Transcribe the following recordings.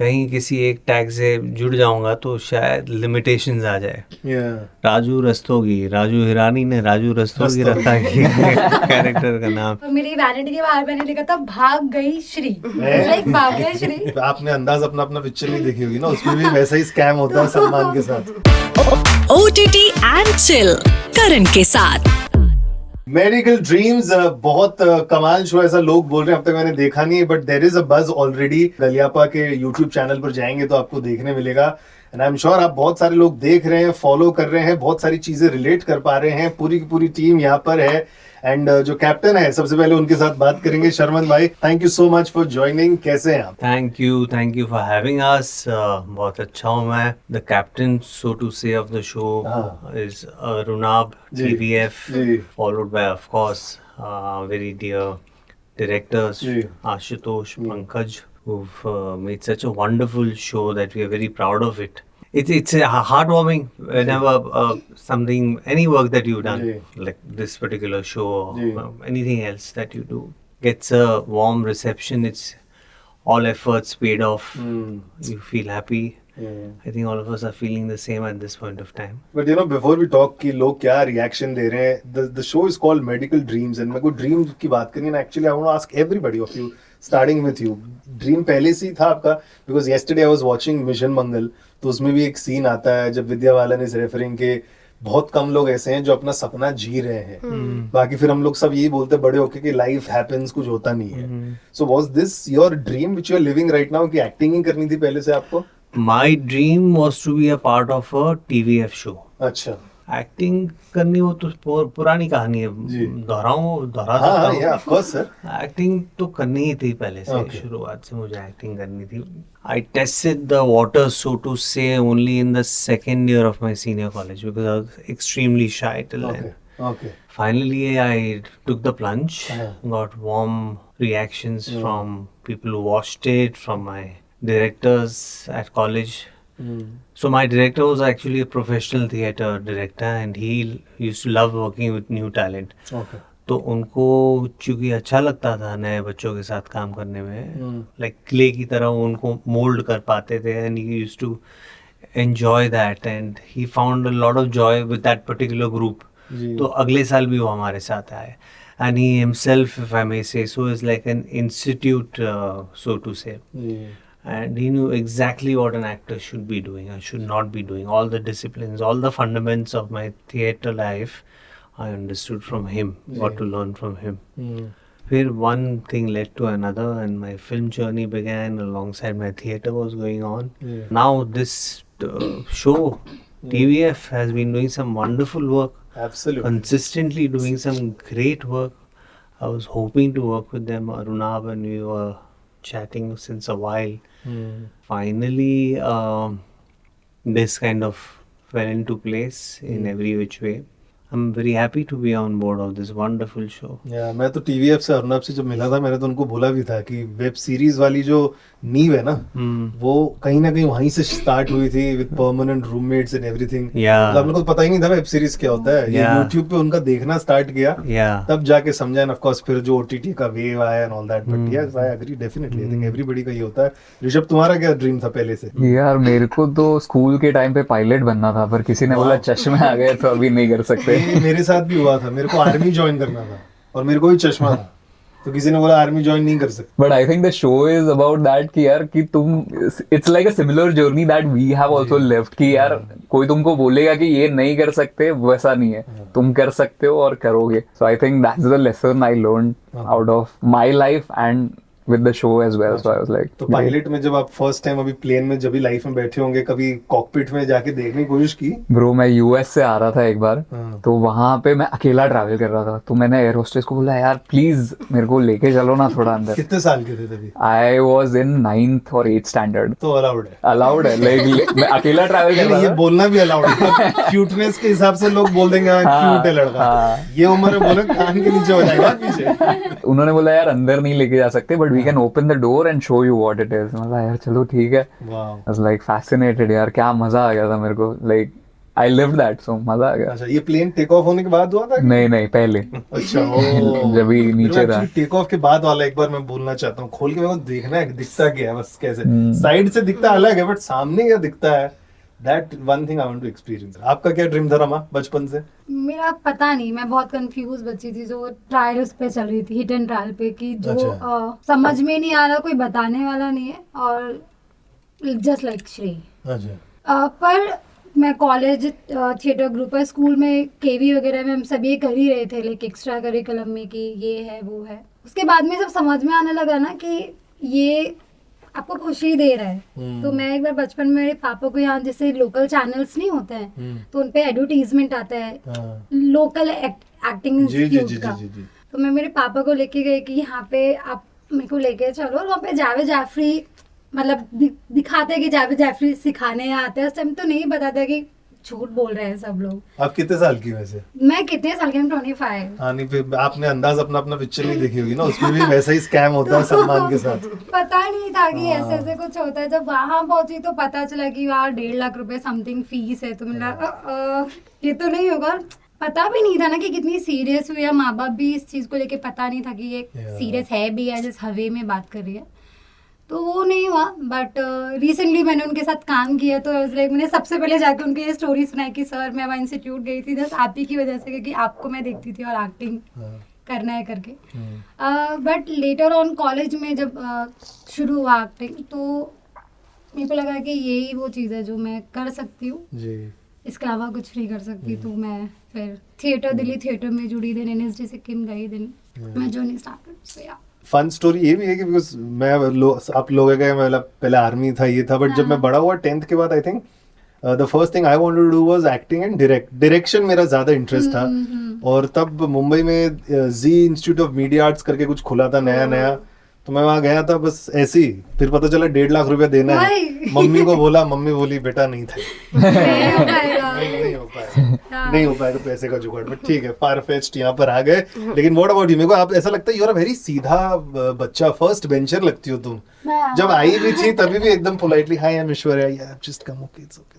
कहीं किसी एक टैग से जुड़ जाऊंगा तो शायद लिमिटेशंस आ जाए। राजू रस्तोगी, राजू हिरानी ने राजू रस्तोगी रखा है कैरेक्टर का नाम। तो मेरी वैनिटी के बाहर मैंने लिखा था भाग गई श्री, लाइक भाग गया श्री। आपने अंदाज अपना पिक्चर नहीं देखी होगी ना, उसमें भी वैसा ही स्कैम होता है सलमान के साथ। OTT एंड चिल करण के साथ। मेडिकल ड्रीम्स बहुत कमाल शो, ऐसा लोग बोल रहे हैं। अब तक मैंने देखा नहीं है, बट देयर इज अ बज ऑलरेडी। गलियापा के यूट्यूब चैनल पर जाएंगे तो आपको देखने मिलेगा। एंड आई एम श्योर आप बहुत सारे लोग देख रहे हैं, फॉलो कर रहे हैं, बहुत सारी चीजें रिलेट कर पा रहे हैं। पूरी की पूरी टीम यहाँ पर है। एंड जो कैप्टन है, सबसे पहले उनके साथ बात करेंगे। शर्मन भाई, thank you so much for joining. कैसे हैं आप? Thank you for having us. बहुत अच्छा हूँ मैं। The captain so to say of the show is Runab TVF, followed by of course very dear directors Ashutosh, Pankaj, who've made such a wonderful show that we are very proud of it. It's a heartwarming whenever something, any work that you've done, like this particular show or anything else that you do, gets a warm reception. It's all efforts paid off. You feel happy. I think all of us are feeling the same at this point of time. But you know, before we talk कि लोग क्या reaction दे रहे हैं, the show is called Medical Dreams, and मेरे को dream की बात करनी है ना। Actually, I want to ask everybody of you, starting with you. Dream पहले से ही था आपका? Because yesterday I was watching Mission Mangal, तो उसमें भी एक scene आता है जब विद्या बालन is referring के बहुत कम लोग ऐसे हैं जो अपना सपना जी रहे हैं। बाकी फिर हम लोग सब यही बोलते बड़े होके कि लाइफ हैपेंस, कुछ होता नहीं है। So was this your dream which you are living right now, कि एक्टिंग ही करनी थी पहले से आपको? My dream was to be a part of a TVF show. अच्छा, एक्टिंग करनी हो तो पुरानी कहानी है, दोहरा सकता हूँ। yeah, of course, sir. Acting तो करनी ही थी पहले से। शुरुआत से मुझे एक्टिंग करनी थी। I tested the water, so to say, only in the second year of my senior college because I was extremely shy till then. Okay. Finally, I took the plunge, got warm reactions from people who watched it, from my directors at college. So my director was actually a professional theatre director, and he used to love working with new talent. Okay. तो उनको चूँकि अच्छा लगता था नए बच्चों के साथ काम करने में, लाइक क्ले की तरह उनको मोल्ड कर पाते थे, and he used to enjoy that, and he found a lot of joy with that particular group. तो अगले साल भी वो हमारे साथ आए, and he himself, if I may say so, is like an institute, so to say. And he knew exactly what an actor should be doing and should not be doing. All the disciplines, all the fundamentals of my theatre life, I understood from him, got to learn from him. Then one thing led to another, and my film journey began alongside my theatre was going on. Now this show, TVF, has been doing some wonderful work. Absolutely. Consistently doing some great work. I was hoping to work with them, Arunab, and we were chatting since a while. Finally, this kind of fell into place in every which way. I'm very happy to be on board of this wonderful show. Yeah, मैं तो TVF से अर्नब से जब मिला था, मैंने तो उनको बोला भी था कि वेब सीरीज वाली जो नींव है ना, वो कहीं ना कहीं वहीं से स्टार्ट हुई थी with permanent roommates and everything. Yeah. हम लोग को पता ही नहीं था वेब सीरीज क्या होता है। ये यूट्यूब पे उनका देखना स्टार्ट किया, तब जाके समझा। एंड ऑफ कोर्स फिर जो OTT का वेव आया and all that. But yes, I agree definitely. I think everybody का ये होता है। ऋषभ, तुम्हारा क्या ड्रीम था पहले से? यार मेरे को तो स्कूल के टाइम पे पायलट बनना था, पर किसी ने बोला चश्मे आ गए तो अभी नहीं कर सकते। मेरे साथ भी हुआ था। मेरे को आर्मी ज्वाइन करना था और मेरे को भी चश्मा था, तो किसी ने बोला आर्मी ज्वाइन नहीं कर सकते। But I think the show is about that कि यार कि तुम, it's like a similar journey that we have also lived कि यार कोई तुमको बोलेगा कि ये नहीं कर सकते, वैसा नहीं है, तुम कर सकते हो और करोगे। So I think that's the lesson I learn out of my life and with the show as well. So I was like, तो पायलट में जब आप फर्स्ट टाइम अभी प्लेन में जब भी लाइफ में बैठे होंगे, कभी कॉकपिट में जाके देखने की कोशिश की? ब्रो मैं US से आ रहा था एक बार, तो वहां पे मैं अकेला ट्रैवल कर रहा था, तो मैंने एयर होस्टेस को बोला यार प्लीज मेरे को लेके चलो ना थोड़ा अंदर। कितने साल के थे तभी? I was in 9th और 8th स्टैंडर्ड। तो अलाउड है लाइक मैं अकेला ट्रैवल कर रहा था। ये बोलना भी अलाउड है। क्यूटनेस के हिसाब से लोग बोल देंगे क्यूट है लड़का, ये उम्र में बोले कान के नीचे हो जाएगा पीछे। उन्होंने बोला यार अंदर नहीं लेके जा सकते, but we can open the door and show you what it is. मैं यार चलो ठीक है। आई वाज लाइक फैसिनेटेड यार, क्या मजा आ गया था मेरे को। Like I lived that, so मजा आ गया. अच्छा, ये प्लेन टेक ऑफ होने के बाद हुआ था? नहीं पहले. अच्छा, ओ जब ही नीचे था. टेक ऑफ के बाद वाला एक बार मैं बोलना चाहता हूँ, खोल के मेरे को देखना है दिखता क्या है, बस कैसे साइड से दिखता अलग है बट सामने क्या दिखता है, that one thing I want to experience. आपका क्या ड्रीम था रमा बचपन से? मेरा पता नहीं, मैं बहुत कंफ्यूज बच्ची थी जो ट्रायल उस पे चल रही थी, हिट एंड ट्रायल पे, कि जो समझ में नहीं आ रहा, कोई बताने वाला नहीं है, और जस्ट लाइक श्री. अच्छा. पर मैं कॉलेज थिएटर ग्रुप है, स्कूल में केवी वगैरह में हम सब ये कर ही रहे थे, लाइक एक्स्ट्रा करिकुलम में, कि ये है वो है. उसके बाद में जब समझ में आने लगा ना कि ये आपको खुशी दे रहा है, तो मैं एक बार बचपन में मेरे पापा को, यहाँ जैसे लोकल चैनल्स नहीं होते हैं तो उनपे एडवर्टीजमेंट आता है लोकल एक्टिंग इंस्टीट्यूट का, तो मैं मेरे पापा को लेके गई कि यहाँ पे आप मेरे को लेके चलो, और वहाँ पे जावेद जाफरी मतलब दिखाते हैं कि जावेद जाफरी सिखाने आते हैं. उस टाइम तो नहीं बताता कि झूठ बोल रहे हैं सब लोग. आप कितने साल की वैसे? मैं कितने साल की हूँ? 25. हाँ, नहीं फिर आपने अंदाज अपना पिक्चर नहीं देखी होगी ना, उसमें भी वैसा ही स्कैम होता है सलमान के साथ. पता नहीं था कि ऐसे ऐसे कुछ होता है. जब वहां पहुंची तो पता चला कि वहाँ 1.5 लाख रुपए समथिंग फीस है, तो मैंने ये तो नहीं होगा. पता भी नहीं था ना कि कितनी सीरियस हुई है, माँ बाप भी इस चीज को लेके पता नहीं था कि ये सीरियस है भी है, जिस हवे में बात कर रही है, तो वो नहीं हुआ. बट रिसेंटली मैंने उनके साथ काम किया, तो लाइक मैंने सबसे पहले जाकर उनको ये स्टोरी सुनाई कि सर मैं वहाँ इंस्टीट्यूट गई थी बस आप ही की वजह से, क्योंकि आपको मैं देखती थी और एक्टिंग करना है करके. बट लेटर ऑन कॉलेज में जब शुरू हुआ एक्टिंग, तो मेरे को लगा कि यही वो चीज़ है जो मैं कर सकती हूँ, इसके अलावा कुछ नहीं कर सकती. तो मैं फिर थिएटर, दिल्ली थिएटर में जुड़ी, दिन NSD सिक्किम गई, दिन मैं जर्नी स्टार्टेड. सो या फन स्टोरी ये भी है कि बिकॉज मैं आप लोग गए, मतलब पहले आर्मी था ये था, बट जब मैं बड़ा हुआ 10th के बाद I think the first thing I wanted to do was acting and direction. मेरा ज्यादा इंटरेस्ट था, और तब मुंबई में Zee institute of media arts करके कुछ खुला था नया, तो मैं वहाँ गया था बस ऐसे ही. फिर पता चला 1.5 लाख रुपया देना है. मम्मी को बोला, मम्मी बोली बेटा नहीं था, नहीं हो पाएगा पैसे का जुगाड़. बट ठीक है, फार फेच्ड यहाँ पर आ गए. लेकिन व्हाट अबाउट यू? मेरे को आप ऐसा लगता है यू आर अ वेरी सीधा बच्चा, फर्स्ट बेंचर लगती हो तुम. जब आई भी थी तभी भी एकदम politely hi I am Aishwarya, yeah just come, okay it's okay.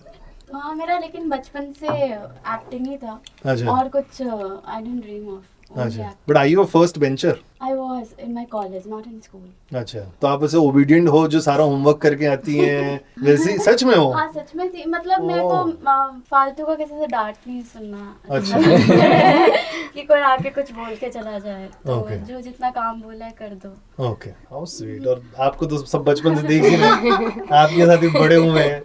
हाँ, मेरा लेकिन बचपन से एक्टिंग ही था. अच्छा. और कुछ आई डिडंट ड्रीम ऑफ. अच्छा, but I you a first bencher? I was in my college, not in school. अच्छा, तो आप ऐसे ओबीडियंट हो जो सारा होमवर्क करके आती हैं वैसे? सच में हो? हाँ, सच में थी. मतलब मेरे को फालतू का किसी से डांट नहीं सुनना. अच्छा. कि कोई आके कुछ बोल के चला जाए, तो Okay. जो जितना काम बोला है कर दो. Okay, how sweet. और आपको तो सब बचपन से देख ही ना, आपके साथ ही बड़े हुए हैं.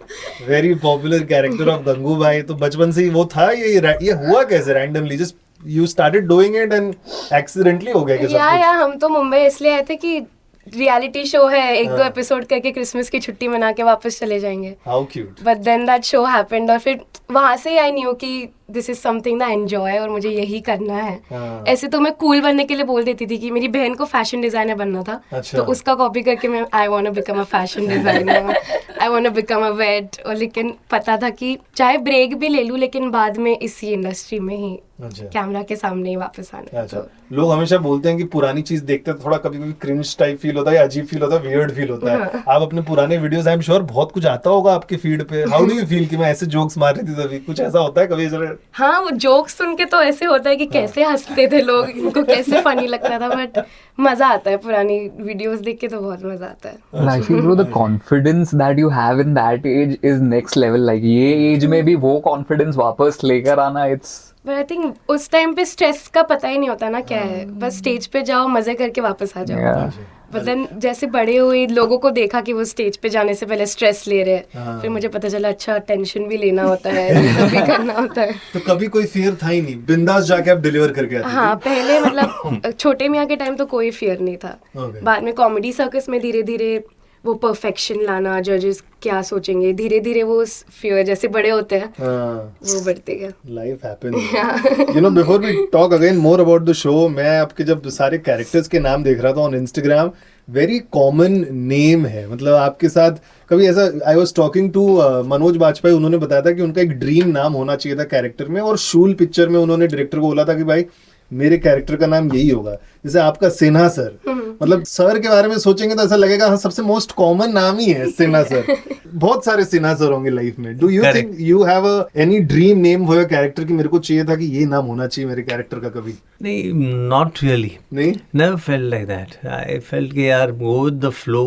Very popular character of Gangu भाई, तो बचपन से ही वो था. ये हुआ कैसे randomly? Just you started doing it and accidentally हो गया क्या सब कुछ? या हम तो मुंबई इसलिए आए थे कि रियलिटी शो है, 1-2 एपिसोड करके क्रिसमस की छुट्टी मना के वापस चले जाएंगे. How cute. But then that show happened, और फिर वहां से आई न्यू कि this is something that enjoy, और मुझे यही करना है. ऐसे तो मैं कूल बनने के लिए बोल देती थी कि मेरी बहन को फैशन डिजाइनर बनना था. अच्छा. तो उसका कॉपी करके मैं I want to become a fashion designer, I want to become a vet. और लेकिन पता था कि चाहे ब्रेक भी ले लूं, लेकिन बाद में इसी इंडस्ट्री में ही कैमरा के सामने ही वापस आना. अच्छा. लोग हमेशा बोलते हैं कि पुरानी चीज देखते हैं थोड़ा कभी कभी क्रिंज टाइप फील होता है, अजीब फील होता है, वियर्ड फील होता है. आप अपने पुराने वीडियोस, आई एम श्योर बहुत कुछ आता होगा आपके फीड पे. हाउ डू यू फील कि मैं ऐसे जोक्स मार रही थी तभी? कुछ ऐसा होता है कभी? हाँ, वो जोक्स सुन के तो ऐसे होता है कि कैसे हंसते थे लोग, इनको कैसे फनी लगता था. बट मजा आता है, पुरानी वीडियोस देख के तो बहुत मजा आता है. I feel bro, the confidence that you have in that age is next level. Like ये एज में भी वो कॉन्फिडेंस वापस लेकर आना, it's. बट आई थिंक उस टाइम पे स्ट्रेस का पता ही नहीं होता ना क्या है, बस स्टेज पे जाओ, मजे करके वापस आ जाओ. Yeah. बट देन जैसे बड़े हुए, लोगों को देखा कि वो स्टेज पे जाने से पहले स्ट्रेस ले रहे हैं, फिर मुझे पता चला अच्छा टेंशन भी लेना होता है, ये सब भी करना होता है. तो कभी कोई फियर था ही नहीं, बिंदास जाके आप डिलीवर करके आते थे? हाँ, पहले मतलब छोटे मियाँ के टाइम तो कोई फियर नहीं था. बाद में कॉमेडी सर्कस में धीरे धीरे वो परफेक्शन लाना, जजेस क्या सोचेंगे, धीरे धीरे वो फियर जैसे बड़े होते हैं वो बढ़ते गया. Life happens. You know, before we talk again more about the show, मैं आपके जब सारे कैरेक्टर्स के नाम देख रहा था on Instagram, very common name है. मतलब आपके साथ कभी ऐसा, I was talking to Manoj Bajpayee, उन्होंने बताया था कि उनका एक ड्रीम नाम होना चाहिए था कैरेक्टर में, और शूल पिक्चर में उन्होंने डायरेक्टर को बोला था कि भाई मेरे कैरेक्टर का नाम यही होगा, जैसे आपका सिन्हा सर, मतलब सर के बारे में सोचेंगे तो ऐसा लगेगा हाँ सबसे मोस्ट कॉमन नाम ही है सिन्हा सर। बहुत सारे सिन्हा सर होंगे लाइफ में। Do you think you have any dream name for your character कि मेरे को चाहिए था कि ये नाम होना चाहिए मेरे कैरेक्टर का कभी? नहीं, नॉट रियली, नहीं, never felt like that. I felt कि यार गो विद द फ्लो,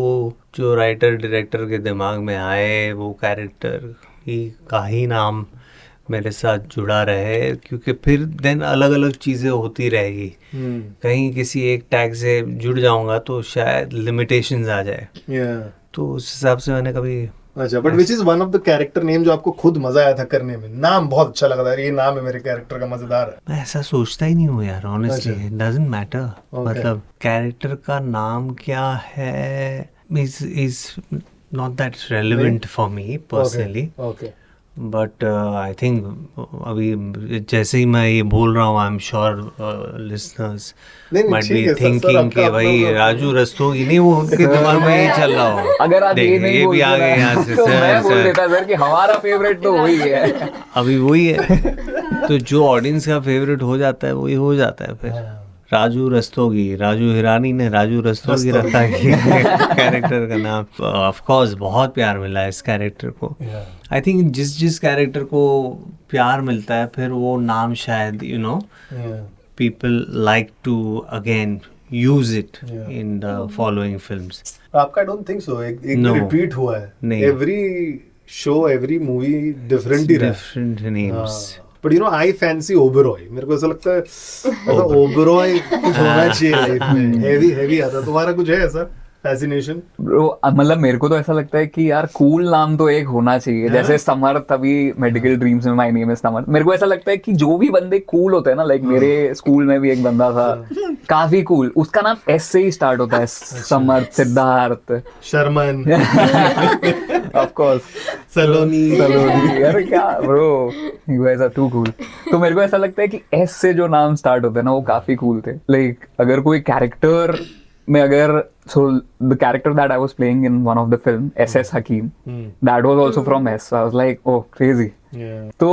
जो राइटर डायरेक्टर के दिमाग में आए वो कैरेक्टर का ही नाम मेरे साथ जुड़ा रहे, क्योंकि फिर देन अलग अलग चीज़ें होती रहेगी। कहीं किसी एक टैग से जुड़ जाऊंगा तो शायद लिमिटेशंस आ जाए, तो उस हिसाब से मैंने कभी। अच्छा, but which is one of the character name जो आपको खुद मजा आया था करने में, नाम बहुत अच्छा लगा था, ये नाम है मेरे कैरेक्टर का, मजेदार है? मैं ऐसा सोचता ही नहीं हूँ यार, ऑनेस्टली इट डजंट मैटर। मतलब कैरेक्टर का नाम क्या है is not that relevant for me personally. Okay. But I think अभी जैसे ही मैं ये बोल रहा हूँ, आई am sure listeners might be thinking कि भाई राजू रस्तोगी, नहीं वो उनके दिमाग में ये चल रहा हो। अगर आप ये नहीं भी आ गए यहाँ से तो मैं बोल देता सर कि हमारा फेवरेट तो वही है। अभी वही है, तो जो ऑडियंस का फेवरेट हो जाता है वही हो जाता है। फिर राजू रस्तोगी, राजू हिरानी ने राजू रस्तोगी रखा है कैरेक्टर का नाम। ऑफ कोर्स बहुत प्यार मिला है इस कैरेक्टर को। आई थिंक जिस कैरेक्टर को प्यार मिलता है फिर वो नाम शायद you know people like to again use it in the following films. आपका आई डोंट थिंक सो, एक रिपीट हुआ है। नहीं, every show every movie different ही रहा है, different names. But you know I fancy Oberoi, मेरे को ऐसा लगता है ऐसा ओबेरॉय कुछ होना चाहिए लाइफ में, हेवी आता। तुम्हारा कुछ है ऐसा फैसिनेशन? मतलब मेरे को तो ऐसा लगता है कि यार कूल नाम तो एक होना चाहिए, जैसे समर्थ अभी मेडिकल ड्रीम्स में माय नेम इज समर्थ। मेरे को ऐसा लगता है कि जो भी बंदे कूल होते हैं ना, लाइक मेरे स्कूल में भी एक बंदा था काफी कूल, उसका नाम एस से ही स्टार्ट होता है, समर्थ, सिद्धार्थ, शर्मन, ऑफ कोर्स सलोनी। यार क्या bro, you guys are too cool. तो मेरे को ऐसा लगता है कि एस से जो नाम स्टार्ट होते हैं ना वो काफी कूल थे। लाइक अगर कोई कैरेक्टर में अगर so the character that I was playing in one of the film SS Hakim, that was also from S, so I was like oh crazy. तो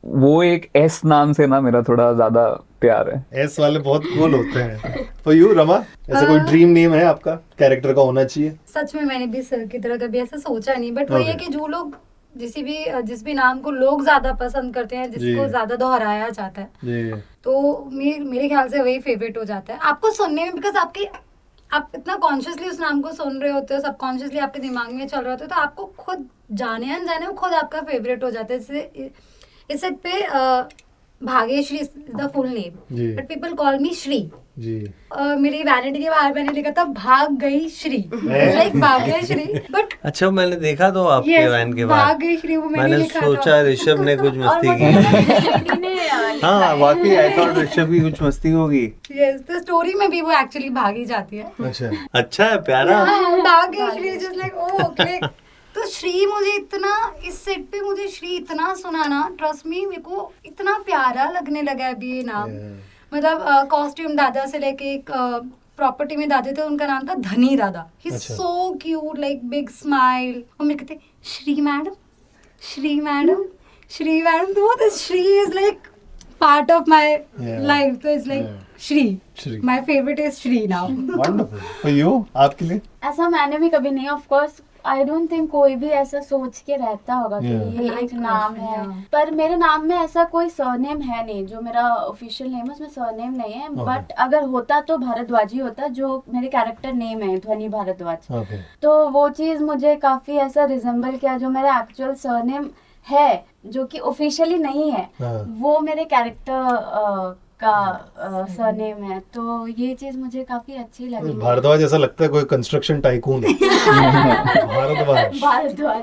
वो एक S नाम से ना मेरा थोड़ा ज्यादा प्यार है। S वाले बहुत कूल होते हैं। For you रमा, ऐसा कोई ड्रीम नेम है आपका कैरेक्टर का होना चाहिए? सच में मैंने भी सर की तरह कभी ऐसा सोचा नहीं, बट वही है कि जो लोग जिस भी नाम को लोग ज्यादा पसंद करते हैं, जिसको ज्यादा दोहराया जाता है, तो मेरे ख्याल से वही फेवरेट हो जाता है आपको सुनने में, बिकॉज आप इतना कॉन्शियसली उस नाम को सुन रहे होते हो, सबकॉन्शियसली आपके दिमाग में चल रहा होता है, तो आपको खुद जाने अनजाने वो खुद आपका फेवरेट हो जाता है। इससे इस सेट पे Bhagyashree is the full name, but people call मी श्री। मेरी वैनिटी के बाहर मैंने लिखा था भाग गई श्री, लाइक भाग्यश्री, बट अच्छा मैंने देखा तो आपके वैन के बाहर भाग गई श्री, वो मैंने लिखा सोचा ऋषभ ने कुछ मस्ती की। हाँ वाकई आई थॉट ऋषभ की कुछ मस्ती होगी। यस, तो स्टोरी में भी वो एक्चुअली भागी जाती है। अच्छा है, प्यारा। भाग गई श्री, जस्ट लाइक ओके। तो श्री मुझे इतना, इस सेट पे मुझे श्री इतना सुना ना, ट्रस्ट मी, मेरे को इतना प्यारा लगने लगा है अभी ये नाम। मतलब कॉस्ट्यूम दादा से लेके एक प्रॉपर्टी में दादा थे, उनका नाम था Dhani Dada. He is so cute, like big smile. और मेरे कहते Shri madam, Shri madam, Shri madam. तो Shri is like part of my life, तो is like Shri my favourite is Shri now. Wonderful. For you, आपके लिए? ऐसा मैंने भी कभी नहीं, of course I don't think कोई भी ऐसा सोच के रहता होगा कि ये एक नाम है, पर मेरे नाम में ऐसा कोई सरनेम है नहीं। जो मेरा ऑफिशियल नेम है उसमें सरनेम नहीं है, बट अगर होता तो भारद्वाज ही होता, जो मेरे कैरेक्टर नेम है, ध्वनि भारद्वाज। तो वो चीज मुझे काफी ऐसा रिजेंबल किया, जो मेरा एक्चुअल सरनेम है जो कि ऑफिशियली नहीं है, वो मेरे कैरेक्टर का सरनेम है। तो ये चीज मुझे काफी अच्छी लगी। भारद्वाज ऐसा लगता है कोई कंस्ट्रक्शन टाइकून है। भारद्वाज।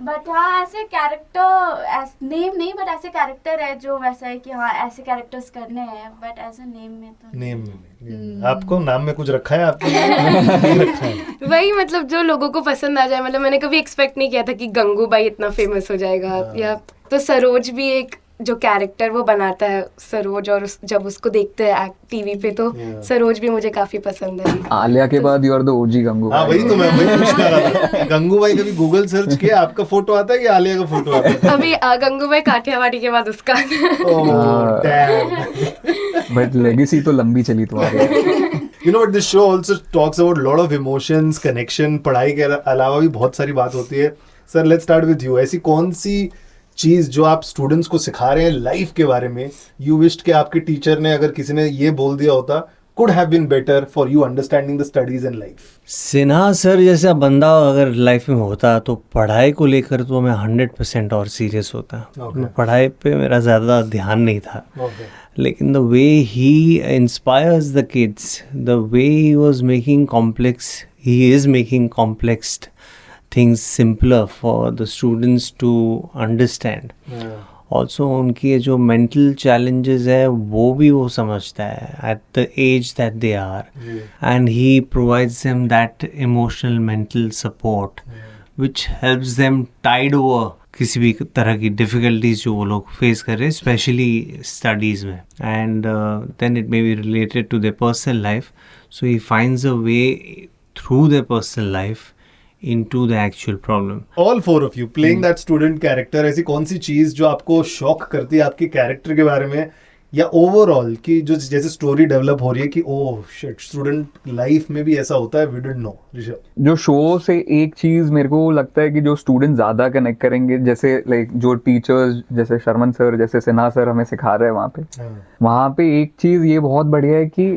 बट हाँ, ऐसे कैरेक्टर नेम नहीं, बट ऐसे कैरेक्टर है जो वैसा है कि हाँ ऐसे कैरेक्टर्स करने हैं, बट ऐसे नेम में तो नेम में। आपको नाम में कुछ रखा है आपको? वही मतलब जो लोगों को पसंद आ जाए। मतलब मैंने कभी एक्सपेक्ट नहीं किया था कि गंगूबाई इतना फेमस हो जाएगा, या तो सरोज भी एक जो कैरेक्टर वो बनाता है सरोज, और जब उसको देखते हैं टीवी पे तो सरोज भी मुझे काफी पसंद है। आलिया के बाद you are the OG Gangubai. हाँ वही तो मैं वही पूछना रहा था। गंगूबाई कभी गूगल सर्च किया, आपका फोटो आता है कि आलिया का फोटो आता है? अभी गंगूबाई काठियावाड़ी के बाद उसका। Oh damn. बट लेगेसी तो लंबी चली तुम्हारी। You know what, this show also talks about lot of emotions, connection, पढ़ाई के अलावा भी बहुत सारी बात होती है। Sir let's start with you, ऐसी कौन सी चीज जो आप स्टूडेंट्स को सिखा रहे हैं लाइफ के बारे में, यू विश्ड कि आपके टीचर ने, अगर किसी ने ये बोल दिया होता, could have been better for you understanding the studies and life? Sinha sir जैसा बंदा अगर लाइफ में होता तो पढ़ाई को लेकर तो मैं 100% और सीरियस होता। मैं पढ़ाई पे मेरा ज़्यादा ध्यान नहीं था, लेकिन the way he inspires the kids, the way he was making complex, he is making complex things simpler for the students to understand. Also उनकी जो मेंटल चैलेंजेस है वो भी वो समझता है at the age that they are, and he provides them that emotional mental support which helps them tide over किसी भी तरह की डिफ़िकल्टीज जो वो लोग फेस कर रहे हैं, स्पेशली स्टडीज़ में, and then it may be related to their personal life, so he finds a way through their personal life into the actual problem. All four of you playing that student character, ऐसी कौन सी चीज जो आपको shock करती है आपके character के बारे में, या ओवरऑल कि जो जैसे स्टोरी डेवलप हो रही है कि ओह शिट, स्टूडेंट लाइफ में भी ऐसा होता है, वी डिडंट नो? ऋषभ, जो शो से एक चीज मेरे को लगता है कि जो स्टूडेंट ज्यादा कनेक्ट करेंगे, जैसे लाइक जो टीचर्स जैसे शर्मन सर, जैसे सिन्हा सर हमें सिखा रहे हैं वहाँ पे एक चीज ये बहुत बढ़िया है कि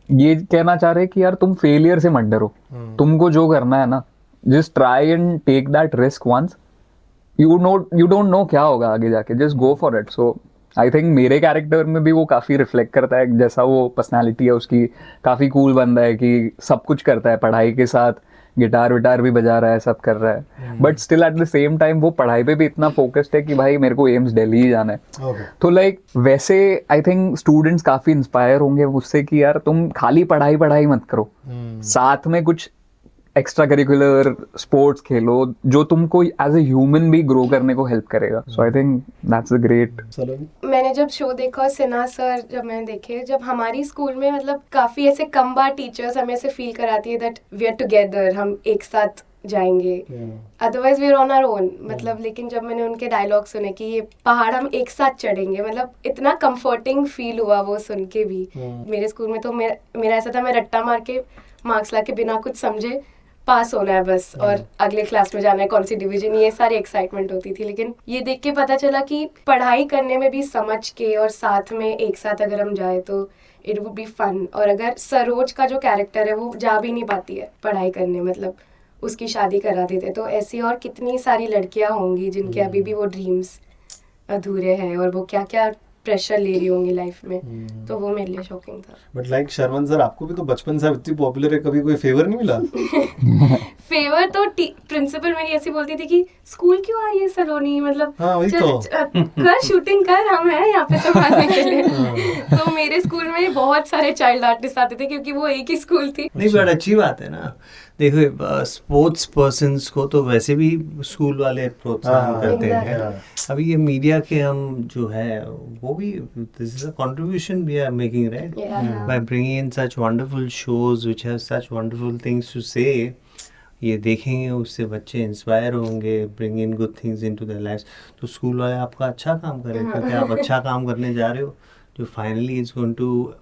ये कहना चाह रहे हैं कि यार तुम फेलियर से मत डरो, तुमको जो करना है ना, just try and take that risk once. You don't know क्या होगा आगे जाके, just go for it. So I think मेरे कैरेक्टर में भी वो काफ़ी रिफ्लेक्ट करता है, जैसा वो पर्सनालिटी है उसकी, काफ़ी कूल बंदा है कि सब कुछ करता है, पढ़ाई के साथ गिटार विटार भी बजा रहा है, सब कर रहा है, but still at the same time वो पढ़ाई पे भी इतना फोकस्ड है कि भाई मेरे को एम्स दिल्ली ही जाना है। तो लाइक वैसे आई थिंक स्टूडेंट्स काफ़ी इंस्पायर होंगे उससे कि यार तुम खाली पढ़ाई मत करो, साथ में कुछ एक्स्ट्रा करिकुलर स्पोर्ट्स खेलो जो तुमको एज ए ह्यूमन भी ग्रो करने को हेल्प करेगा। So I think that's a great. मैंने जब शो देखा, सिन्हा सर जब मैंने देखे, जब हमारी स्कूल में मतलब काफी ऐसे कम बार टीचर्स हमें ऐसे फील कराती है दैट वी आर टुगेदर, हम एक साथ जाएंगे, otherwise we are on our own, मतलब। लेकिन जब मैंने उनके डायलॉग सुने कि ये पहाड़ हम एक साथ चढ़ेंगे, मतलब इतना कंफर्टिंग फील हुआ वो सुन के भी। मेरे स्कूल में तो मेरा ऐसा था, मैं रट्टा मार के मार्क्स ला के बिना कुछ समझे पास होना है बस, और अगले क्लास में जाना है, कौन सी डिवीजन, ये सारी एक्साइटमेंट होती थी। लेकिन ये देख के पता चला कि पढ़ाई करने में भी समझ के और साथ में एक साथ अगर हम जाए तो इट वुड बी फन। और अगर सरोज का जो कैरेक्टर है वो जा भी नहीं पाती है पढ़ाई करने, मतलब उसकी शादी करा देते, तो ऐसी और कितनी सारी लड़कियां होंगी जिनके अभी भी वो ड्रीम्स अधूरे हैं और वो क्या क्या प्रेशर ले रही होंगी लाइफ में, तो वो मेरे लिए शॉकिंग था। बट लाइक शर्मन सर, आपको भी तो बचपन से इतनी पॉपुलर है, कभी कोई फेवर नहीं मिला? फेवर तो प्रिंसिपल मेरी ऐसी बोलती थी कि स्कूल क्यों आ रही है सलोनी, मतलब कर शूटिंग कर, हम हैं यहाँ पे संभालने के लिए। तो मेरे स्कूल में बहुत सारे चाइल्ड आर्टिस्ट आते थे क्योंकि वो एक ही स्कूल थी। नहीं, बट अच्छी बात है ना। देखो स्पोर्ट्स पर्सन्स को तो वैसे भी स्कूल वाले प्रोत्साहन करते हैं। अभी ये मीडिया के हम जो है वो भी, this is a contribution we are making, right, by bringing in such wonderful shows which have such wonderful things to say. ये देखेंगे, उससे बच्चे इंस्पायर होंगे, bring in good things into their lives. तो स्कूल वाले आपका अच्छा काम करें, क्योंकि आप अच्छा काम करने जा रहे हो, जो finally is going to,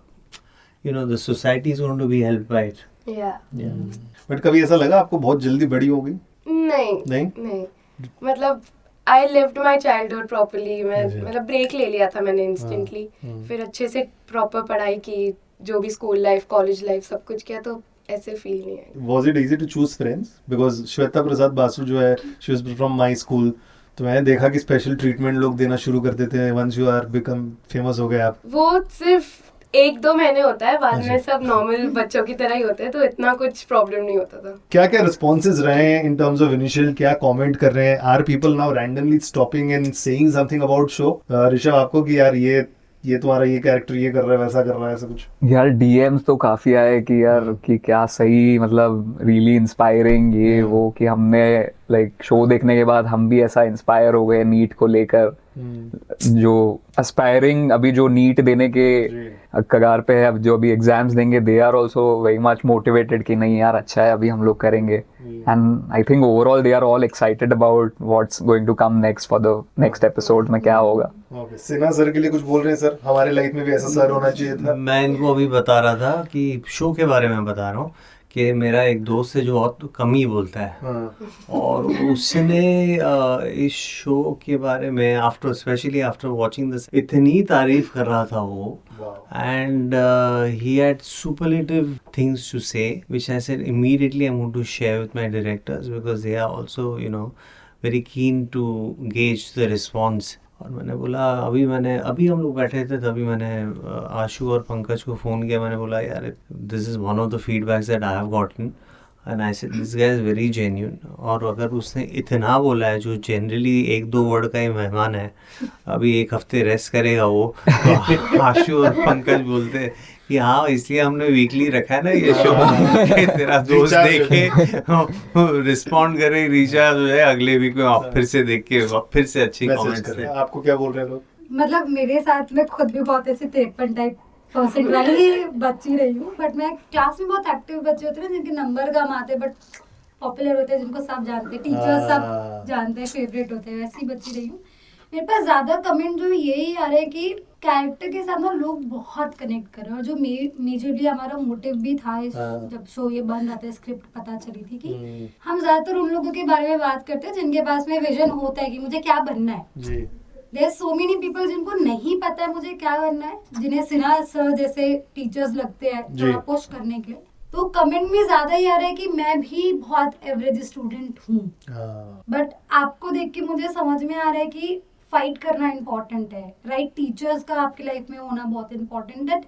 you know, the society is going to be helped by it. But कभी ऐसा लगा आपको बहुत जल्दी बड़ी हो गई? नहीं, मतलब I lived my childhood properly. मैं मतलब ब्रेक ले लिया था मैंने इंस्टेंटली, फिर अच्छे से प्रॉपर पढ़ाई की, जो भी स्कूल लाइफ, कॉलेज लाइफ, सब कुछ किया, तो ऐसे फील नहीं है। Was it easy to choose friends? Because Shweta प्रसाद बासु जो है, she was from my school, तो मैंने देखा कि स्पेशल ट्रीटमेंट लोग देना शुरू कर देते हैं once you are become famous हो गए आप। वो सिर्फ 1-2 महीने होता है, बाद में सब नॉर्मल बच्चों की तरह ही होते हैं, तो इतना कुछ प्रॉब्लम नहीं होता था। क्या क्या रिस्पॉन्सेज रहे हैं इन टर्म्स ऑफ इनिशियल, क्या कमेंट कर रहे हैं? Are people now randomly stopping and saying something about show? Rishabh, आपको कि यार ये तुम्हारा ये कैरेक्टर ये कर रहा है, वैसा कर रहा है, ऐसा कुछ? यार डीएम्स तो काफी आए कि यार कि क्या सही, मतलब रियली इंस्पायरिंग, ये वो कि हमने लाइक शो देखने के बाद हम भी ऐसा इंस्पायर हो गए नीट को लेकर। जो एस्पायरिंग अभी जो नीट देने के कगार पे है, अब जो अभी एग्जाम्स देंगे they are also very much motivated कि नहीं यार अच्छा है अभी हम लोग करेंगे. And I think overall they are all excited about what's going to come next for the next episode में क्या होगा. सिन्हा सर के लिए कुछ बोल रहे हैं सर? हमारे लाइफ में भी ऐसा सर होना चाहिए था. मैं इनको अभी बता रहा था कि शो के बारे में बता रहा हूँ कि मेरा एक दोस्त है जो बहुत कम ही बोलता है, और उसने इस शो के बारे में after specially after watching this इतनी तारीफ कर रहा था वो, and he had superlative things to say which I said immediately I want to share with my directors because they are also you know very keen to gauge the response. और मैंने बोला अभी हम लोग बैठे थे तभी मैंने आशु और पंकज को फ़ोन किया. मैंने बोला यार this is one of the feedbacks that I have gotten and I said this guy is very genuine. और अगर उसने इतना बोला है जो जनरली 1-2 वर्ड का ही मेहमान है, अभी एक हफ्ते रेस्ट करेगा वो, तो आशु और पंकज बोलते कि हाँ इसलिए हमने वीकली रखा है ना ये शो कि तेरा दोस्त देखे रिस्पॉन्ड करे, रिचार्ज हो जाए, अगले वीक में आप फिर से देख के फिर से अच्छी कमेंट्स दें. आपको क्या बोल रहे हैं लोग? मतलब मेरे साथ में खुद भी बहुत ऐसे 53 टाइप % वाली बच्ची रही हूँ, बट मैं क्लास में बहुत एक्टिव बच्चे होते हैं ना जिनके नंबर कम आते बट पॉपुलर होते हैं, जिनको सब जानते हैं, टीचर्स सब जानते हैं, फेवरेट होते हैं, वैसी बच्ची रही हूँ. मेरे पास ज़्यादा कमेंट जो यही आ रहे हैं कि कैरेक्टर के साथ ना लोग बहुत कनेक्ट कर रहे हैं, और जो मेजरली हमारा मोटिव भी था इस जब शो ये बन रहा था, स्क्रिप्ट पता चली थी कि हम ज़्यादातर उन लोगों के बारे में बात करते हैं जिनके पास में विजन होता है कि मुझे क्या बनना है. देयर सो मेनी पीपल जिनको नहीं पता है मुझे क्या बनना है, जिन्हें सिन्हा सर जैसे टीचर्स लगते हैं थोड़ा पुश करने के लिए. तो कमेंट में ज्यादा ही आ रहा है कि मैं भी बहुत एवरेज स्टूडेंट हूँ, बट आपको देख के मुझे समझ में आ रहा है कि फाइट करना इम्पोर्टेंट है, राइट टीचर्स का आपकी लाइफ में होना बहुत इम्पोर्टेंट है.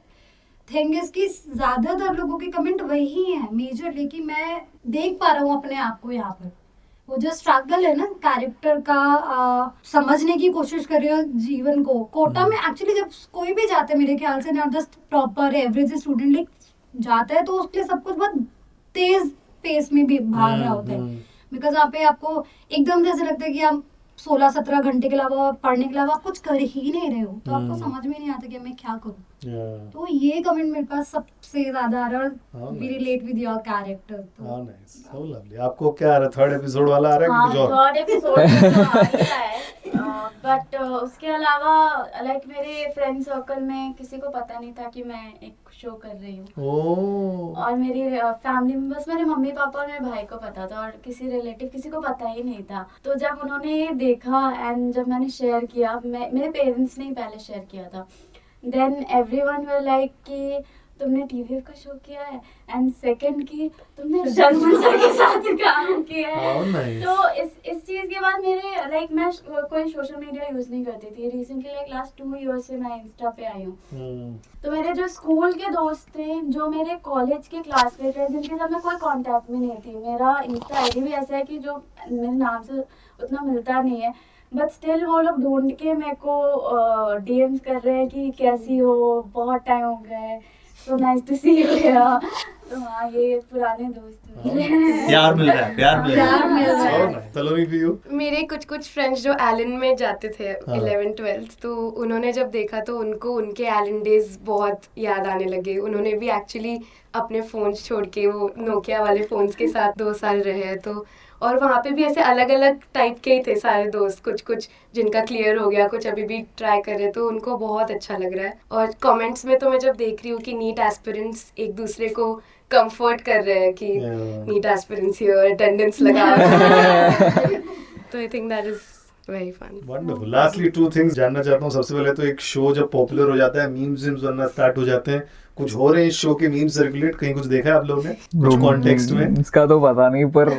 थिंग इज कि ज्यादातर लोगों के कमेंट वही है मेजरली कि मैं देख पा रहा हूँ अपने आप को यहाँ पर, वो जो स्ट्रगल है ना कैरेक्टर का, समझने की कोशिश कर रही हो जीवन को. कोटा में एक्चुअली जब कोई भी जाता है मेरे ख्याल से not just proper average student like जाता है तो उसके लिए सब कुछ बहुत तेज पेस में भी भाग रहा होता है, बिकॉज वहाँ पे आपको एकदम से ऐसा लगता है कि आप 16-17 घंटे के अलावा पढ़ने के अलावा आप कुछ कर ही नहीं रहे हो, तो आपको समझ में नहीं आता कि मैं क्या करूँ. तो ये कमेंट मेरे पास सबसे ज्यादा आ रहा है, we relate with your character. तो नाइस, सो लवली. आपको क्या आ रहा है? 3rd एपिसोड वाला आ रहा है कि कुछ और? 3rd एपिसोड है, बट उसके अलावा लाइक मेरे फ्रेंड सर्कल में किसी को पता नहीं था कि मैं एक शो कर रही हूँ. और मेरी फैमिली में बस मेरे मम्मी पापा और मेरे भाई को पता था, और किसी रिलेटिव किसी को पता ही नहीं था. तो जब उन्होंने ये देखा एंड जब मैंने शेयर किया, मेरे पेरेंट्स ने ही पहले शेयर किया था, देन एवरीवन वर लाइक कि तुमने टीवी का शो किया है, एंड सेकंड की तुमने शर्मा सर के साथ काम किया है. तो इस चीज के बाद मेरे लाइक मैं कोई सोशल मीडिया यूज नहीं करती थी. रिसेंटली लाइक लास्ट 2 इयर्स से मैं इंस्टा पे आई हूँ. तो मेरे जो स्कूल के दोस्त थे, जो मेरे कॉलेज के क्लासमेट है, जिनके साथ मैं कोई कांटेक्ट में नहीं थी, मेरा इंस्टा आईडी भी ऐसा है कि जो मेरे नाम से उतना मिलता नहीं है, बट स्टिल वो लोग ढूंढ के मेरे को डीएम्स कर रहे हैं कि कैसी हो, बहुत टाइम हो गया, so nice to see you here. तो हाँ, ये पुराने दोस्त हैं. प्यार मिल रहा है. तलोनी भी हो? मेरे कुछ फ्रेंड्स जो एलन में जाते थे 11th-12th, तो उन्होंने जब देखा तो उनको उनके एलन डेज बहुत याद आने लगे. उन्होंने भी एक्चुअली अपने फ़ोन्स छोड़ के वो नोकिया वाले फ़ोन्स के साथ 2 साल रहे हैं. तो और वहाँ पे भी ऐसे अलग अलग टाइप के ही थे सारे दोस्त, कुछ जिनका क्लियर हो गया, कुछ अभी भी ट्राई कर रहे, तो उनको बहुत अच्छा लग रहा है. और कमेंट्स में तो मैं जब देख रही हूँ कि नीट एस्पिरेंट्स एक दूसरे को कंफर्ट कर रहे हैं कि नीट एस्पिरेंट्स हियर, अटेंडेंस लगा. तो I think that is very fun. Wonderful. Lastly 2 things जानना चाहता हूँ. सबसे पहले तो एक शो जब पॉपुलर हो जाता है, मीम्स बनना स्टार्ट हो जाते हैं, कुछ हो रहे हैं इस शो के मीम्स सर्कुलेट, कहीं कुछ देखा है आप लोगों ने कुछ कॉन्टेक्स्ट में? इसका तो पता नहीं, पर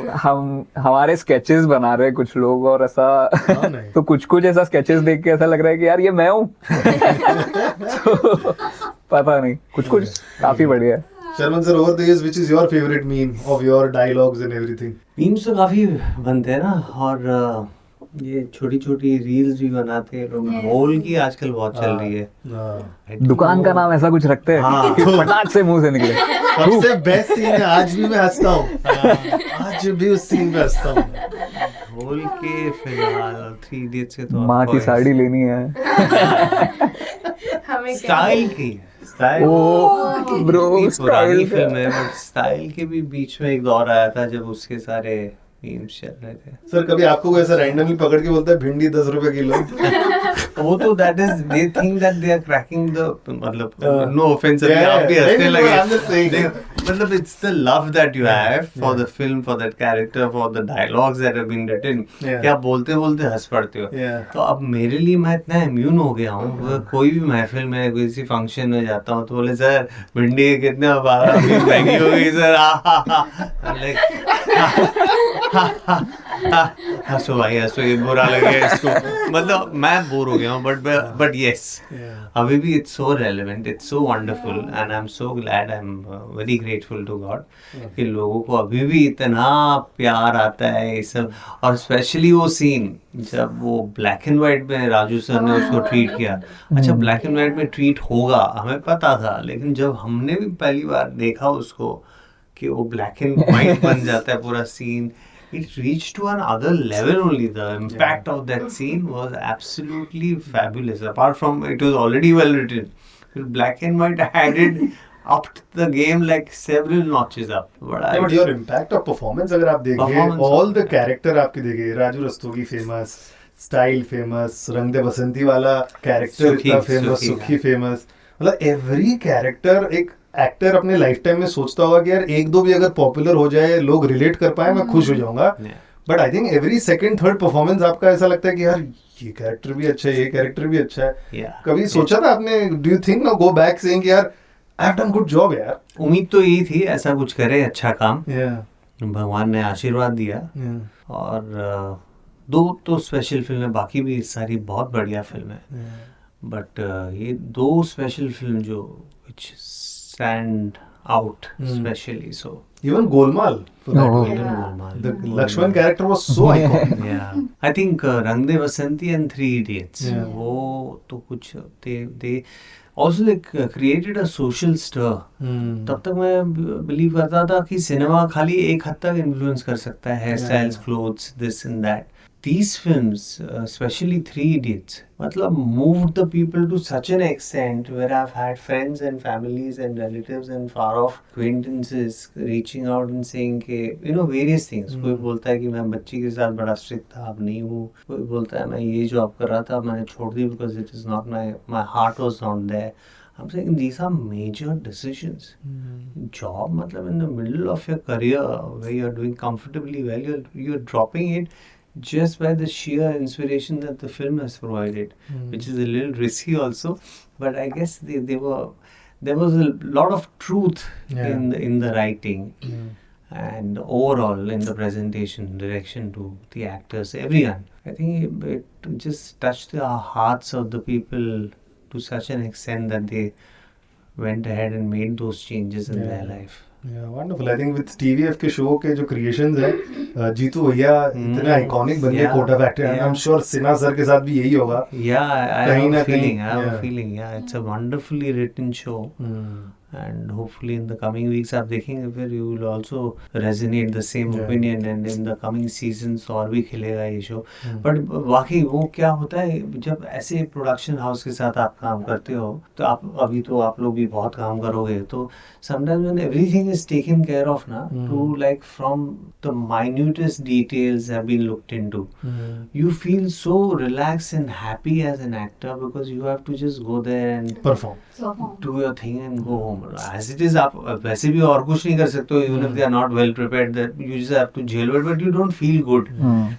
हमारे स्केचेस बना रहे हैं कुछ लोग, और ऐसा तो कुछ ऐसा स्केचेस देख के ऐसा लग रहा है कि यार ये मैं हूँ. तो पता नहीं, कुछ काफी बढ़िया है. Sharman sir, over the years, which is your favorite meme of your dialogues and everything? Memes तो काफी बनते हैं ना, और ये छोटी छोटी रील्स भी बनाते हैं लोग. होल की आजकल बहुत चल रही है. दुकान का नाम ऐसा कुछ रखते हैं कि फटाक से मुंह से निकले. सबसे बेस्ट सीन है, आज भी मैं हंसता हूँ, आज भी उस सीन पे हंसता हूँ. होल के फिलहाल 3 इडियट्स के तो माँ की साड़ी लेनी है. हमें स्टाइल की स्टाइल ब्रो पुरानी फिल्म है, बट स्टाइल के भी बीच में एक दौर आया था जब उसके सारे मीम्स चल रहे थे। सर कभी आपको कोई ऐसा रैंडमली पकड़ के बोलता है भिंडी 10 रुपए किलो? वो तो that is they think that they are cracking the मतलब नो ऑफेंस, आप भी हंसने लगे, मतलब it's the love that you have for the film, for that character, for the dialogues that have been written, कि आप बोलते बोलते हंस पड़ते हो। तो अब मेरे लिए मैं इतना इम्यून हो गया हूँ, कोई भी महफिल में किसी फंक्शन में जाता हूँ तो बोले सर भिंडी कितने महंगी हो गई सर, हंसो भाई हंसो, ये बुरा लगे इसको, मतलब मैं बोर हो गया हूँ, बट यस अभी भी it's so relevant, it's so wonderful and I am so glad, I am very grateful to God कि लोगों को अभी भी इतना प्यार आता है ये सब। और स्पेशली वो सीन जब वो ब्लैक एंड व्हाइट में राजू सर ने उसको ट्रीट किया, अच्छा ब्लैक एंड व्हाइट में ट्रीट होगा हमें पता था, लेकिन जब हमने भी पहली बार देखा उसको कि वो ब्लैक एंड व्हाइट बन जाता है पूरा scene, it reached to another level only. The impact of that scene was absolutely fabulous. Apart from it was already well written, black and white added upped the game like several notches up. But your impact of performance अगर आप देखें, all the character आपके देखें, Raju Rastogi famous, style famous, रंग दे बसंती वाला character इतना famous, सुखी famous, मतलब एवरी कैरेक्टर एक एक्टर अपने लाइफ टाइम में सोचता होगा कि यार एक दो भी अगर पॉपुलर हो जाए, लोग रिलेट कर पाए, मैं खुश हो जाऊंगा। But I think every second third performance आपका ऐसा लगता है कि यार ये कैरेक्टर भी अच्छा है, ये कैरेक्टर भी अच्छा है। कभी सोचा था आपने, do you think now go back saying कि यार I have done good job यार? उम्मीद तो यही थी ऐसा कुछ करे अच्छा काम, भगवान ने आशीर्वाद दिया। और दो तो स्पेशल फिल्में, बाकी भी सारी बहुत बढ़िया फिल्म है, बट ये दो स्पेशल फिल्म जो which stand out especially so. Even Golmaal. Golmaal. The Lakshman character was so iconic. Yeah, I think Rang De Basanti and Three Idiots. वो तो कुछ they also like created a social stir. तब तक मैं believe करता था कि cinema खाली एक हद तक इन्फ्लुएंस कर सकता है, hairstyles, clothes, this and that. These films, especially Three Idiots, मतलब moved the people to such an extent where I've had friends and families and relatives and far off acquaintances reaching out and saying कि you know various things. कोई बोलता है कि मैं बच्ची के साथ बड़ा स्ट्रिक्ट था, अब नहीं हूँ। कोई बोलता है मैं ये जॉब कर रहा था, मैंने छोड़ दी because it is not my heart was not there. I'm saying these are major decisions. Job मतलब in the middle of your career where you're doing comfortably well, you're dropping it just by the sheer inspiration that the film has provided, which is a little risky also, but I guess there was a lot of truth in the writing and overall in the presentation, direction to the actors, everyone. I think it just touched the hearts of the people to such an extent that they went ahead and made those changes in their life. Yeah, wonderful. I think with TVF के show के जो creations हैं, जीतू भैया इतने iconic बन गए Kota factory, I am sure Sinha sir के साथ भी यही होगा। Yeah, I have a feeling. Yeah, it's a wonderfully written show. And hopefully in the coming weeks आप देखेंगे फिर you will also resonate the same opinion, and in the coming seasons और भी खिलेगा ये शो। बट वाकई वो क्या होता है जब ऐसे प्रोडक्शन हाउस के साथ आप काम करते हो, तो आप अभी तो आप लोग भी बहुत काम करोगे, तो sometimes when everything is taken care of ना, to like from the minutest details have been looked into, you feel so relaxed and happy as an actor because you have to just go there and perform, do your thing and go home. As it is, आप वैसे भी और कुछ नहीं कर सकते हो, even if they are not well prepared, that you just have to jail it, but you don't feel good.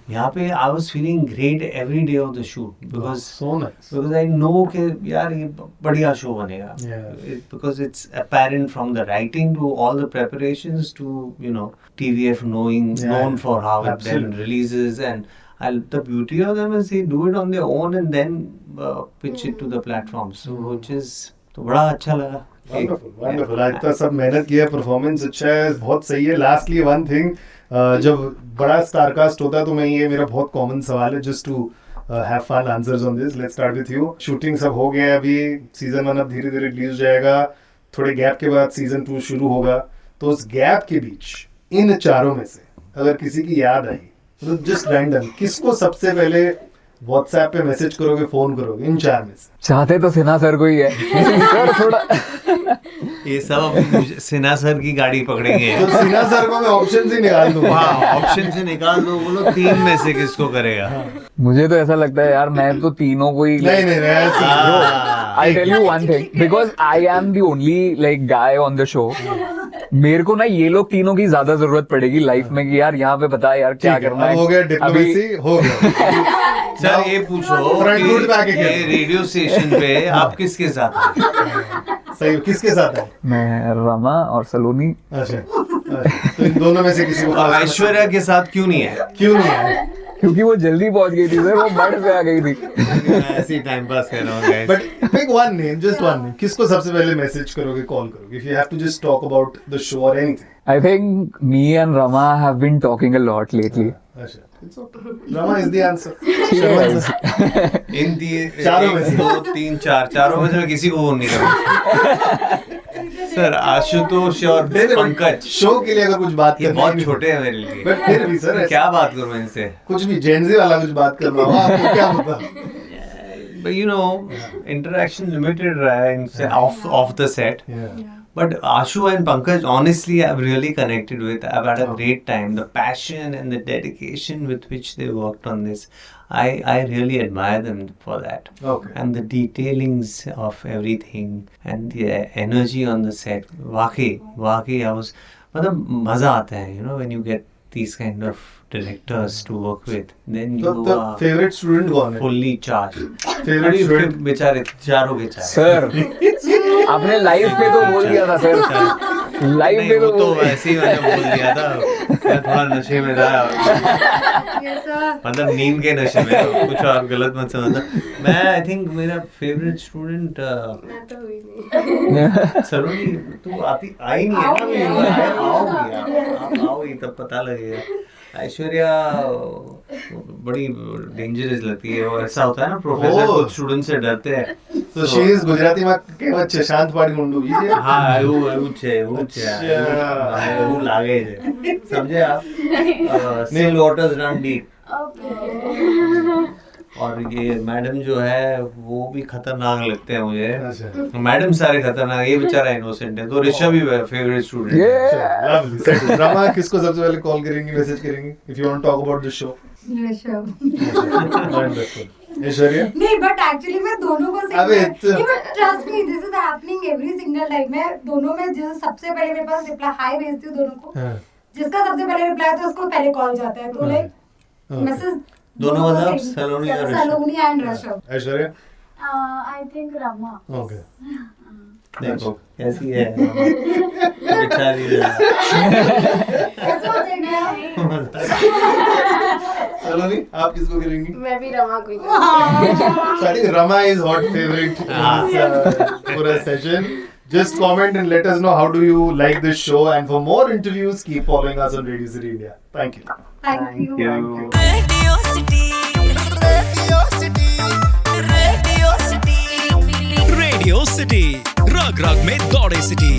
यहाँ पे I was feeling great every day of the shoot because so nice, because I know कि यार ये बढ़िया show बनेगा, because it's apparent from the writing to all the preparations to TVF known for how it then releases, and the beauty of them is they do it on their own and then pitch it to the platforms, so which is तो बड़ा अच्छा लगा। Wonderful. आज तो सब मेहनत किया, performance अच्छा है, बहुत सही है। लास्टली वन थिंग, जब बड़ा स्टारकास्ट होता है तो मैं ये मेरा बहुत कॉमन सवाल है, just to have fun answers on this. Let's start with you. Shooting सब हो गया है, अभी सीजन 1 अब धीरे धीरे रिलीज हो जाएगा, थोड़े गैप के बाद सीजन 2 शुरू होगा, तो उस गैप के बीच इन चारों में से अगर किसी की याद आई, मतलब जस्ट रैंडम, किसको सबसे पहले व्हाट्सएप पे मैसेज करोगे, फोन करोगे, इन 4 में से? चाहते तो सिन्हा सर को ही है सर थोड़ा ये सब सिन्हा सर की गाड़ी पकड़ेंगे। तो सिन्हा सर को मैं ऑप्शन से निकाल दूंगा। हाँ, ऑप्शन से निकाल दो, बोलो 3 में से किसको करेगा। मुझे तो ऐसा लगता है यार मैं तो तीनों को ही नहीं नहीं I'll tell you one thing because I am the only like guy on the show. मेरे को ना ये लोग तीनों की ज्यादा जरूरत पड़ेगी लाइफ में कि यार यहाँ पे बता यार क्या करना है। हो गया डिप्लोमेसी, हो गया। सर ये पूछो फ्रंट रूट पे आके कि खेलो। रेडियो स्टेशन पे आप किसके साथ हैं? सही, किसके साथ है? मैं रमा और सलोनी। अच्छा, तो इन दोनों में से किसी को और ऐश्वर्या के साथ क्यों नहीं है? क्यों नहीं है? क्योंकि वो जल्दी पहुंच गई थी सर, वो बड़ से आ गई थी। ऐसे ही टाइम पास कर रहा हूँ guys। But pick one name, just one name. किसको सबसे पहले मैसेज करोगे, कॉल करोगे? If you have to just talk about the show और anything. I think me and Rama have been talking a lot lately. अच्छा, it's okay. Rama is the answer. इन चारों में से। 2 3 4 चारों में से मैं किसी को फोन नहीं करूँगा। सर आशुतोष और पंकज, शो के लिए अगर कुछ बात ये करनी बहुत है, छोटे हैं मेरे लिए। बट फिर भी सर क्या बात करूँ मैं इनसे? कुछ भी जेनजी वाला कुछ बात करना हो, आपको क्या होता? But you know, interaction limited रहा है इनसे off the set. But Ashu and Pankaj, honestly, I've really connected with. I've had a great time. The passion and the dedication with which they worked on this, I really admire them for that. Okay. And the detailings of everything and the energy on the set. वाकई I was, मतलब मजा आता है, you know, when you get these kind of directors to work with. Then you तो are favourite student कौन है? fully charged. Favourite student? बेचारे चारों बेचारे। सर आपने लाइव पे तो बोल दिया था सर, लाइव नहीं, पे वो तो तो वैसे ही मैंने बोल दिया था, मैं थोड़ा नशे में था, Yes, sir. मतलब नींद के नशे में, कुछ और गलत मत समझना। मैं आई थिंक मेरा फेवरेट स्टूडेंट मैं तो हुई नहीं। सलोनी, तू आई नहीं है ना, आओगी, आप आओगी तब पता लगेगा। ऐश्वर्या बड़ी डेंजरस लगती है, वो ऐसा होता है ना, प्रोफेसर कुछ स्टूडेंट से डरते हैं। तो शी इज गुजराती में કહેવત છે શાંત પાડી ઊંડું ઈ છે? હા એવું છે એવું લાગે છે, સમજે આપ? still waters run deep. और ये मैडम जो है वो भी खतरनाक लगते हैं मुझे। अच्छा, मैडम सारे खतरनाक, ये बेचारा इनोसेंट है। तो ऋषभ भी फेवरेट स्टूडेंट है। Lovely set. रमा किसको सबसे पहले कॉल करेंगी, मैसेज करेंगी if you want to talk about the show? Rishabh. Aishwarya? नहीं, बट एक्चुअली मैं दोनों को अबे trust me, this is happening every single time. मैं दोनों में जो सबसे पहले मेरे पास रिप्लाई हाय भेजती हूँ दोनों को, हाँ। जिसका सबसे पहले रिप्लाई आता है उसको पहले कॉल जाता है। तो लाइक मैसेज दोनों मतलब सलोनी और Rishabh. Saloni and Rishabh. Aishwarya? I think Rama. Okay. देखो कैसी है बेचारी है। कैसे हो जाएगा? सलोनी, आप किसको करेंगी? मैं भी रमा को ही करूँगी। So I think Rama is hot favorite for a session. Just comment and let us know how do you like this show, and for more interviews keep following us on Radio City India. Thank you. Thank you. Radio city, radio city, रग रग में दौड़े city.